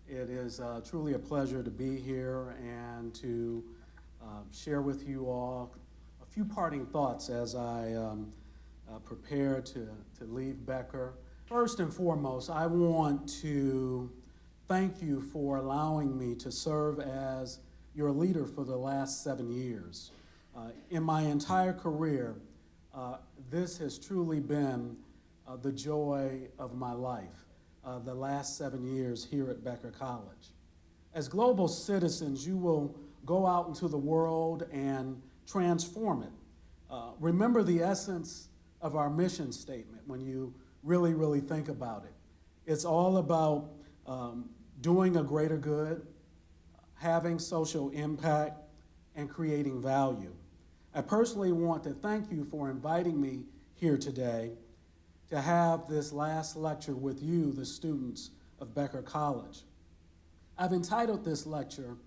It is truly a pleasure to be here and to share with you all a few parting thoughts as I prepare to leave Becker. First and foremost, I want to thank you for allowing me to serve as your leader for the last 7 years. In my entire career, this has truly been the joy of my life, the last 7 years here at Becker College. As global citizens, you will go out into the world and transform it. Remember the essence of our mission statement when you really think about it. It's all about doing a greater good, having social impact, and creating value. I personally want to thank you for inviting me here today to have this last lecture with you, the students of Becker College. I've entitled this lecture,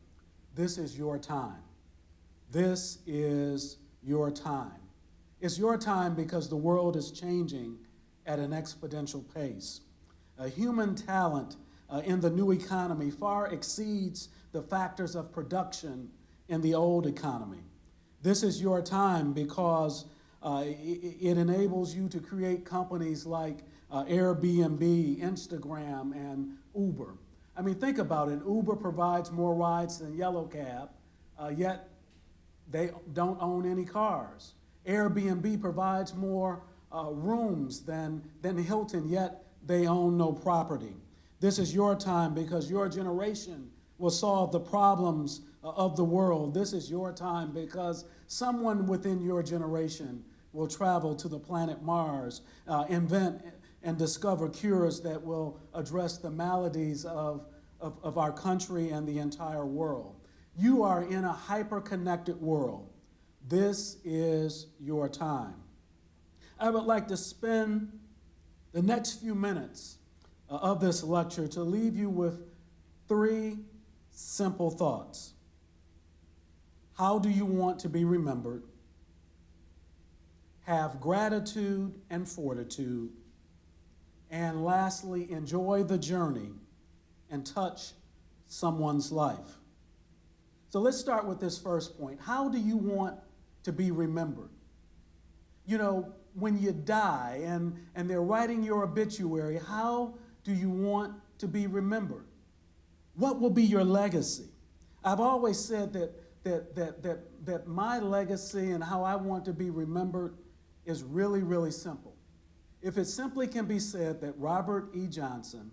"This is Your Time." This is your time. It's your time because the world is changing at an exponential pace. Human talent in the new economy far exceeds the factors of production in the old economy. This is your time because it enables you to create companies like Airbnb, Instagram, and Uber. I mean, think about it. Uber provides more rides than Yellow Cab, yet they don't own any cars. Airbnb provides more rooms than Hilton, yet they own no property. This is your time because your generation will solve the problems of the world. This is your time because someone within your generation will travel to the planet Mars, invent and discover cures that will address the maladies of our country and the entire world. You are in a hyper-connected world. This is your time. I would like to spend the next few minutes of this lecture to leave you with 3 simple thoughts. How do you want to be remembered? Have gratitude and fortitude. And lastly, enjoy the journey and touch someone's life. So let's start with this first point. How do you want to be remembered? You know, when you die and they're writing your obituary, how do you want to be remembered? What will be your legacy? I've always said that my legacy and how I want to be remembered is really simple. If it simply can be said that Robert E. Johnson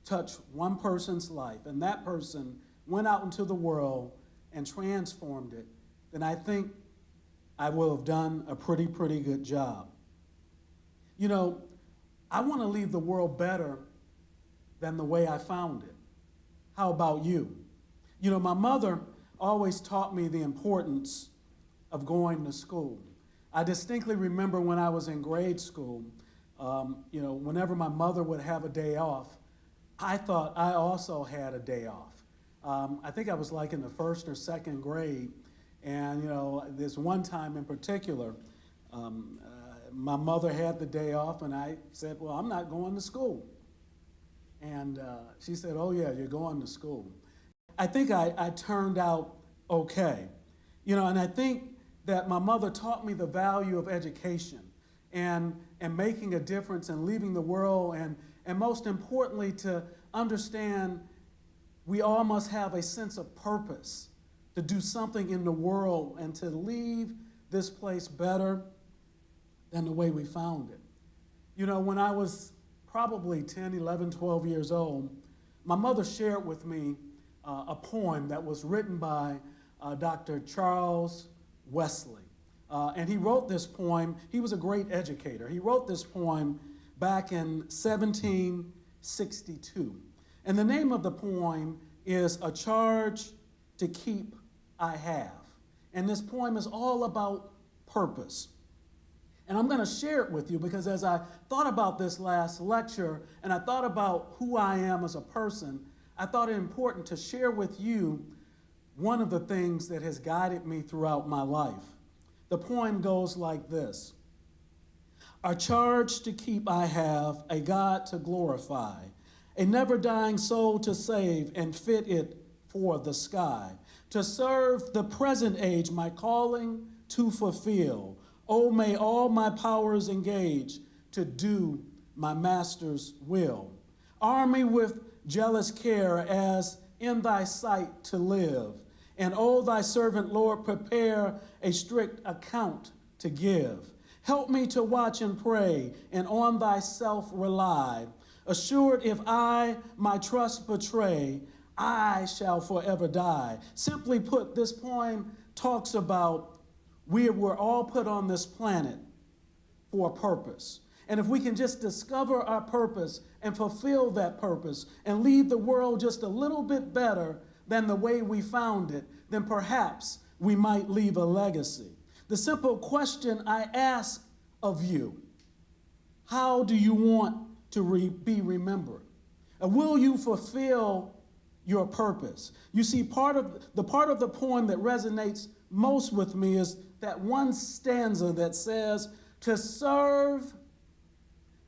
touched one person's life and that person went out into the world and transformed it, then I think I will have done a pretty good job. You know, I want to leave the world better than the way I found it. How about you? You know, my mother always taught me the importance of going to school. I distinctly remember when I was in grade school, whenever my mother would have a day off, I thought I also had a day off. I think I was like in the 1st or 2nd grade, and this one time in particular, my mother had the day off, and I said, well, I'm not going to school. And she said, oh yeah, you're going to school. I think I turned out okay. And I think that my mother taught me the value of education and making a difference and leaving the world, and most importantly, to understand we all must have a sense of purpose to do something in the world and to leave this place better than the way we found it. When I was probably 10, 11, 12 years old, my mother shared with me a poem that was written by Dr. Charles Wesley. And he wrote this poem. He was a great educator. He wrote this poem back in 1762. And the name of the poem is "A Charge to Keep I Have." And this poem is all about purpose. And I'm going to share it with you because as I thought about this last lecture and I thought about who I am as a person, I thought it important to share with you one of the things that has guided me throughout my life. The poem goes like this: "A charge to keep I have, a God to glorify, a never-dying soul to save and fit it for the sky, to serve the present age, my calling to fulfill. Oh, may all my powers engage to do my master's will. Arm me with jealous care as in thy sight to live, and oh, thy servant, Lord, prepare a strict account to give. Help me to watch and pray, and on thyself rely. Assured if I my trust betray, I shall forever die. Simply put, this poem talks about we were all put on this planet for a purpose. And if we can just discover our purpose and fulfill that purpose and leave the world just a little bit better than the way we found it, then perhaps we might leave a legacy. The simple question I ask of you, how do you want to be remembered? Will you fulfill your purpose? You see, part of the poem that resonates most with me is that one stanza that says, to serve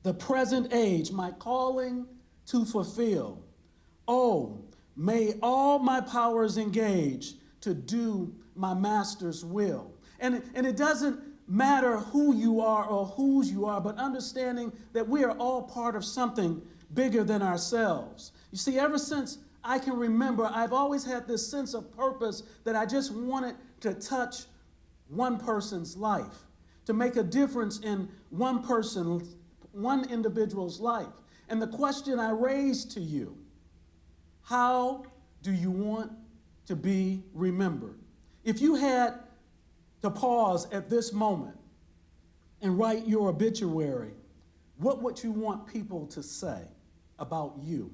the present age, my calling to fulfill. Oh, may all my powers engage to do my master's will. And it doesn't matter who you are or whose you are, but understanding that we are all part of something bigger than ourselves. You see, ever since I can remember, I've always had this sense of purpose that I just wanted to touch one person's life, to make a difference in one individual's life. And the question I raise to you, how do you want to be remembered? If you had to pause at this moment and write your obituary, what would you want people to say about you?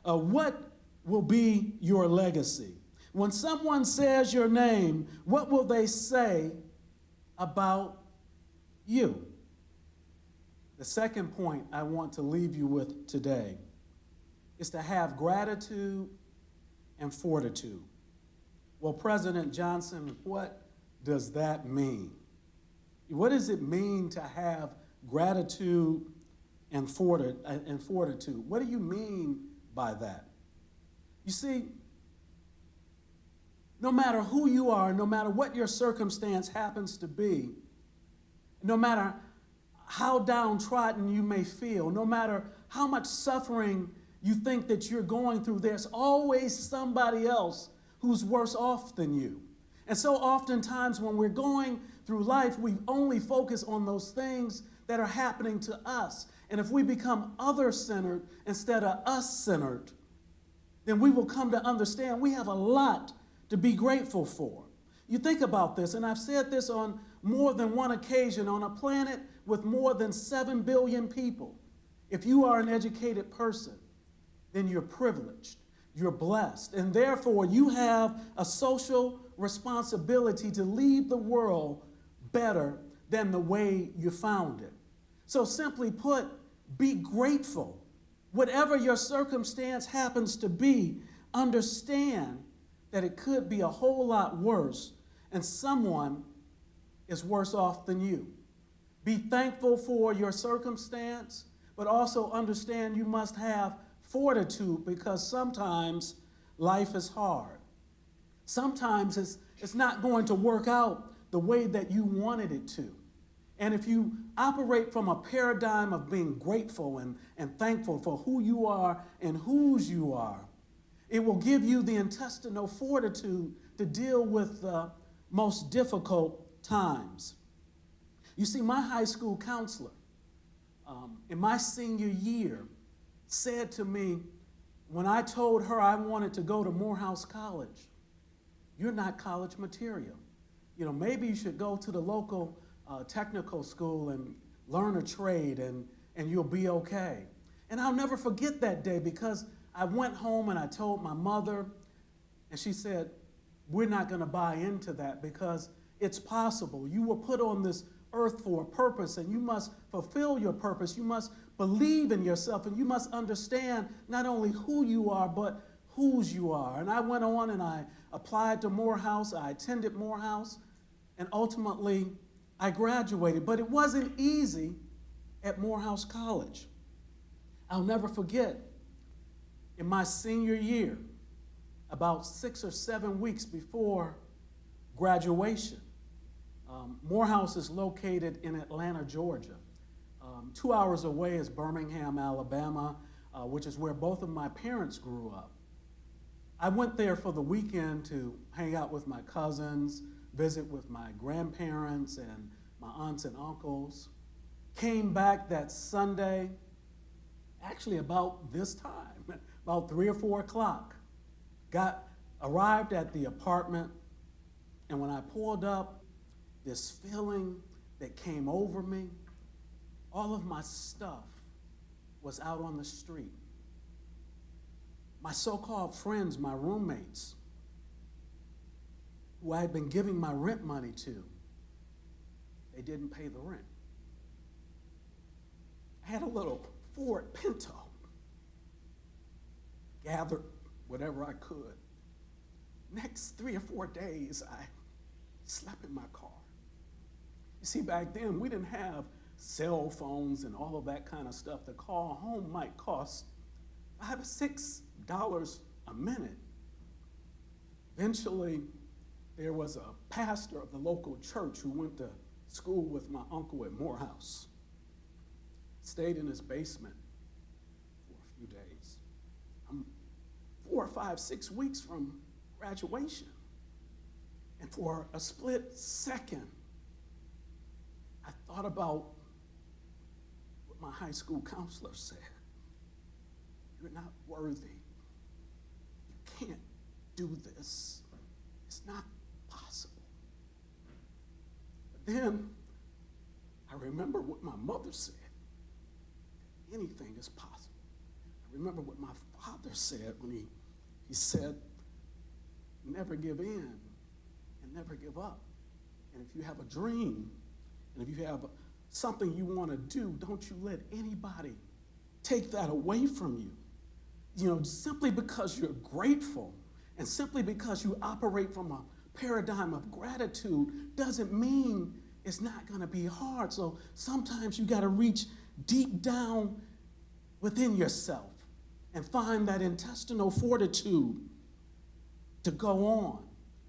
What will be your legacy? When someone says your name, what will they say about you? The second point I want to leave you with today is to have gratitude and fortitude. Well, President Johnson, what does that mean? What does it mean to have gratitude and fortitude? What do you mean by that? You see, no matter who you are, no matter what your circumstance happens to be, no matter how downtrodden you may feel, no matter how much suffering you think that you're going through, there's always somebody else who's worse off than you. And so oftentimes when we're going through life, we only focus on those things that are happening to us. And if we become other-centered instead of us-centered, then we will come to understand we have a lot to be grateful for. You think about this, and I've said this on more than one occasion, on a planet with more than 7 billion people. If you are an educated person, then you're privileged, you're blessed, and therefore you have a social responsibility to leave the world better than the way you found it. So simply put, be grateful. Whatever your circumstance happens to be, understand that it could be a whole lot worse, and someone is worse off than you. Be thankful for your circumstance, but also understand you must have fortitude, because sometimes life is hard. Sometimes it's not going to work out the way that you wanted it to. And if you operate from a paradigm of being grateful and thankful for who you are and whose you are, it will give you the intestinal fortitude to deal with the most difficult times. You see, my high school counselor in my senior year said to me, when I told her I wanted to go to Morehouse College, "You're not college material. You know, maybe you should go to the local technical school and learn a trade and you'll be okay." And I'll never forget that day, because I went home and I told my mother, and she said, "We're not going to buy into that, because it's possible. You were put on this earth for a purpose, and you must fulfill your purpose. You must believe in yourself, and you must understand not only who you are, but whose you are." And I went on and I applied to Morehouse. I attended Morehouse, and ultimately I graduated. But it wasn't easy at Morehouse College. I'll never forget in my senior year, about 6 or 7 weeks before graduation. Morehouse is located in Atlanta, Georgia. 2 hours away is Birmingham, Alabama, which is where both of my parents grew up. I went there for the weekend to hang out with my cousins, visit with my grandparents and my aunts and uncles. Came back that Sunday, actually about this time, about 3 or 4 o'clock. Arrived at the apartment, and when I pulled up, this feeling that came over me, all of my stuff was out on the street. My so-called friends, my roommates, who I had been giving my rent money to, they didn't pay the rent. I had a little Ford Pinto, gathered whatever I could. Next 3 or 4 days, I slept in my car. You see, back then, we didn't have cell phones and all of that kind of stuff. The call home might cost $5 or $6 a minute. Eventually, there was a pastor of the local church who went to school with my uncle at Morehouse. Stayed in his basement for a few days. I'm 4 or 5, 6 weeks from graduation. And for a split second, I thought about what my high school counselor said. You're not worthy. You can't do this. It's not possible. But then I remember what my mother said. Anything is possible. I remember what my father said when he said, never give in and never give up. And if you have a dream, and if you have something you want to do, don't you let anybody take that away from you. You know, simply because you're grateful and simply because you operate from a paradigm of gratitude doesn't mean it's not going to be hard. So sometimes you got to reach deep down within yourself and find that intestinal fortitude to go on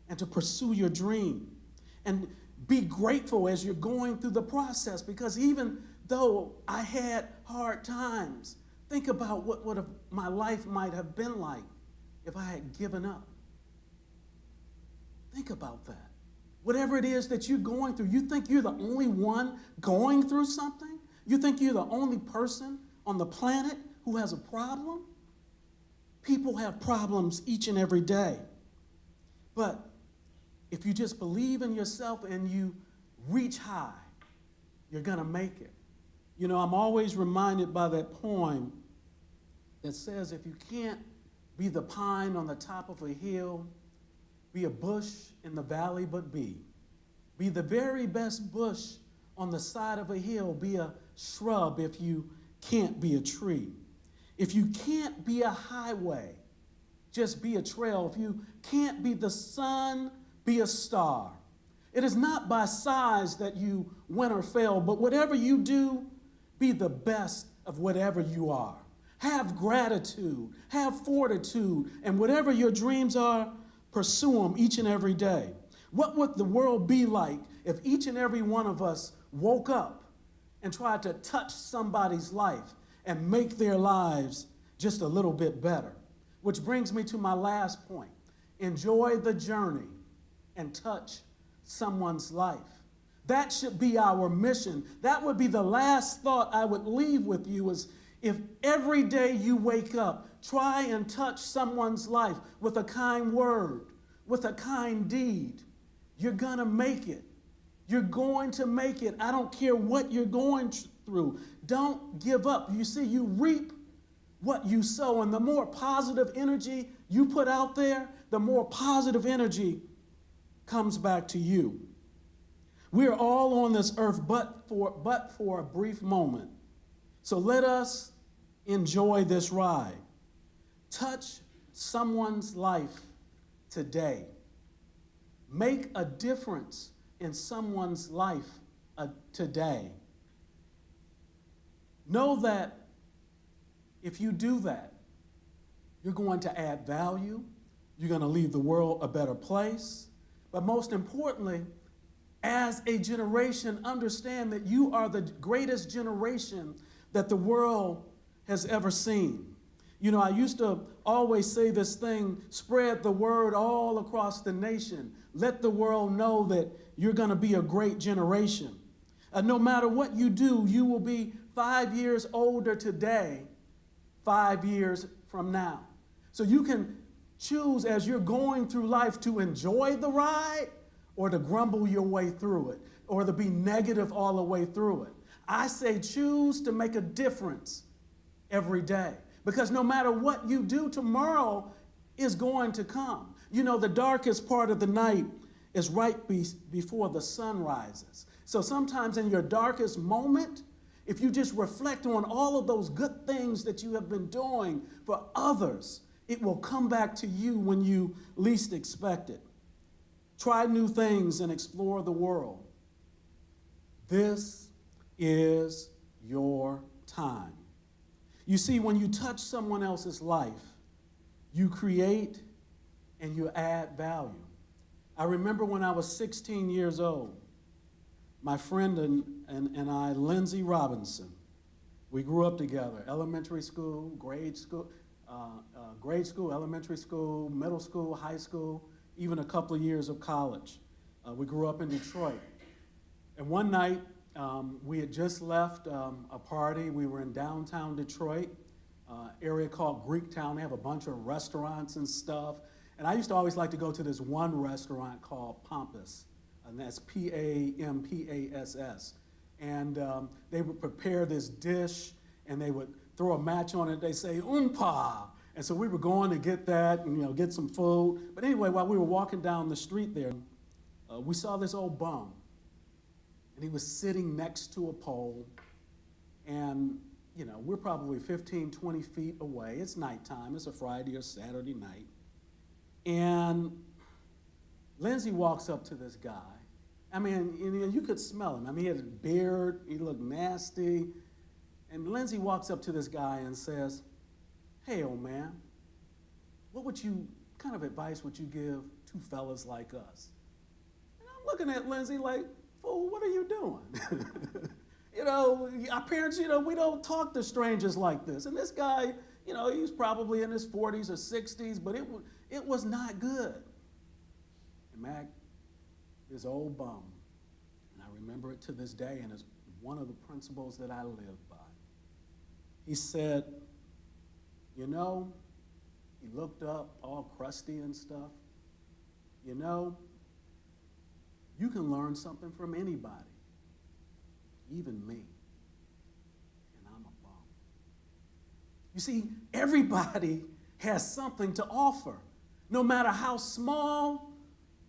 and to pursue your dream. And be grateful as you're going through the process, because even though I had hard times, think about what my life might have been like if I had given up. Think about that. Whatever it is that you're going through, you think you're the only one going through something? You think you're the only person on the planet who has a problem? People have problems each and every day. But if you just believe in yourself and you reach high, you're going to make it. You know, I'm always reminded by that poem that says, if you can't be the pine on the top of a hill, be a bush in the valley but be. Be the very best bush on the side of a hill. Be a shrub if you can't be a tree. If you can't be a highway, just be a trail. If you can't be the sun, be a star. It is not by size that you win or fail, but whatever you do, be the best of whatever you are. Have gratitude, have fortitude, and whatever your dreams are, pursue them each and every day. What would the world be like if each and every one of us woke up and tried to touch somebody's life and make their lives just a little bit better? Which brings me to my last point. Enjoy the journey and touch someone's life. That should be our mission. That would be the last thought I would leave with you, is if every day you wake up, try and touch someone's life with a kind word, with a kind deed. You're gonna make it. You're going to make it. I don't care what you're going through. Don't give up. You see, you reap what you sow, and the more positive energy you put out there, the more positive energy comes back to you. We're all on this earth but for a brief moment. So let us enjoy this ride. Touch someone's life today. Make a difference in someone's life today. Know that if you do that, You're going to add value. You're going to leave the world a better place. But most importantly, as a generation, understand that you are the greatest generation that the world has ever seen. You know, I used to always say this thing, spread the word all across the nation. Let the world know that you're going to be a great generation. No matter what you do, you will be 5 years older today, 5 years from now. So you can choose as you're going through life to enjoy the ride or to grumble your way through it or to be negative all the way through it. I say choose to make a difference every day, because no matter what you do, tomorrow is going to come. You know, the darkest part of the night is right before the sun rises. So sometimes in your darkest moment, if you just reflect on all of those good things that you have been doing for others, it will come back to you when you least expect it. Try new things and explore the world. This is your time. You see, when you touch someone else's life, you create and you add value. I remember when I was 16 years old, my friend and I, Lindsay Robinson, we grew up together, elementary school, grade school, elementary school, middle school, high school, even a couple of years of college. We grew up in Detroit. And one night, we had just left a party. We were in downtown Detroit, area called Greektown. They have a bunch of restaurants and stuff. And I used to always like to go to this one restaurant called Pompous, and that's Pampass. And they would prepare this dish, and they would throw a match on it. They say, Oompa. And so we were going to get that and, get some food. But anyway, while we were walking down the street there, we saw this old bum. And he was sitting next to a pole. And, we're probably 15, 20 feet away. It's nighttime. It's a Friday or Saturday night. And Lindsay walks up to this guy. I mean, you could smell him. I mean, he had a beard. He looked nasty. And Lindsay walks up to this guy and says, "Hey, old man, what kind of advice would you give two fellas like us?" And I'm looking at Lindsay like, "Fool, what are you doing?" Our parents, we don't talk to strangers like this. And this guy, he was probably in his 40s or 60s, but it was not good. And Mac, this old bum, and I remember it to this day, and it's one of the principles that I live by. He said, he looked up all crusty and stuff. You can learn something from anybody, even me. And I'm a bum. You see, everybody has something to offer, no matter how small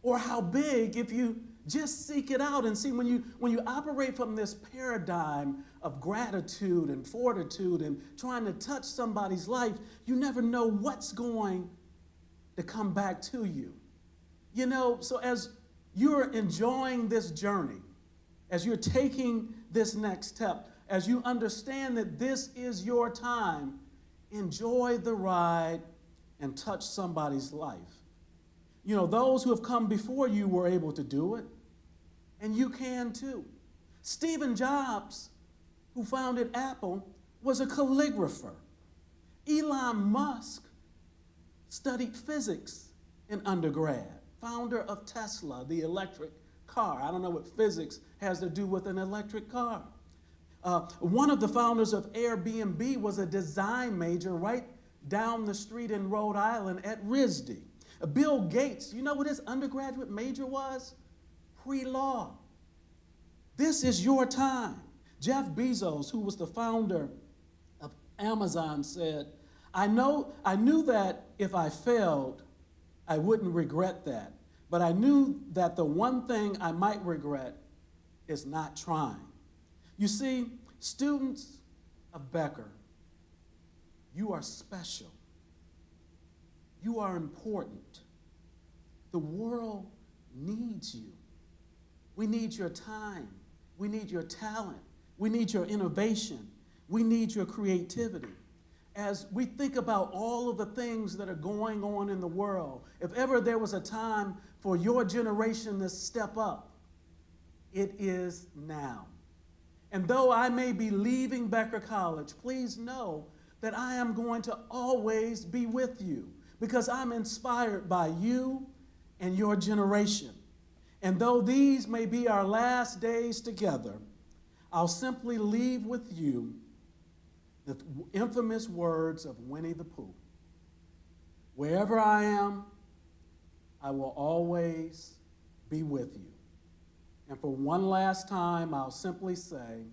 or how big, if you just seek it out and see. When you operate from this paradigm of gratitude and fortitude and trying to touch somebody's life, you never know what's going to come back to you. So as you're enjoying this journey, as you're taking this next step, as you understand that this is your time, enjoy the ride and touch somebody's life. Those who have come before you were able to do it, and you can too. Steve Jobs, who founded Apple, was a calligrapher. Elon Musk studied physics in undergrad, founder of Tesla, the electric car. I don't know what physics has to do with an electric car. One of the founders of Airbnb was a design major right down the street in Rhode Island at RISD. Bill Gates, you know what his undergraduate major was? Pre-law. This is your time. Jeff Bezos, who was the founder of Amazon, said, I knew that if I failed, I wouldn't regret that. But I knew that the one thing I might regret is not trying. You see, students of Becker, you are special. You are important. The world needs you. We need your time. We need your talent. We need your innovation. We need your creativity. as we think about all of the things that are going on in the world, if ever there was a time for your generation to step up, it is now. And though I may be leaving Becker College, please know that I am going to always be with you because I'm inspired by you and your generation. And though these may be our last days together, I'll simply leave with you the infamous words of Winnie the Pooh. Wherever I am, I will always be with you. And for one last time, I'll simply say,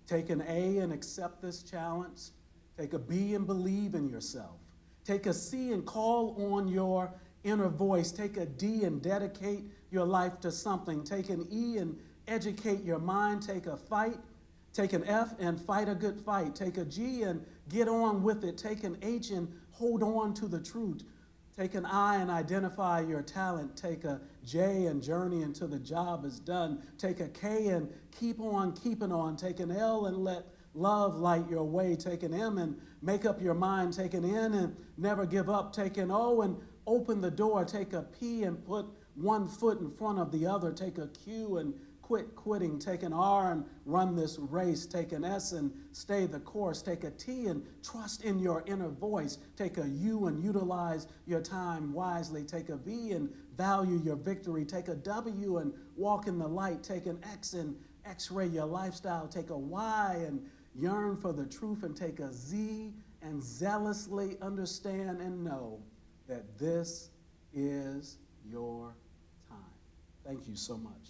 take an A and accept this challenge. Take a B and believe in yourself. Take a C and call on your inner voice. Take a D and dedicate your life to something. Take an E and educate your mind. Take a fight. Take an F and fight a good fight. Take a G and get on with it. Take an H and hold on to the truth. Take an I and identify your talent. Take a J and journey until the job is done. Take a K and keep on keeping on. Take an L and let love light your way. Take an M and make up your mind. Take an N and never give up. Take an O and open the door. Take a P and put one foot in front of the other. Take a Q and quit quitting. Take an R and run this race. Take an S and stay the course. Take a T and trust in your inner voice. Take a U and utilize your time wisely. Take a V and value your victory. Take a W and walk in the light. Take an X and x-ray your lifestyle. Take a Y and yearn for the truth. And take a Z and zealously understand and know that this is your time. Thank you so much.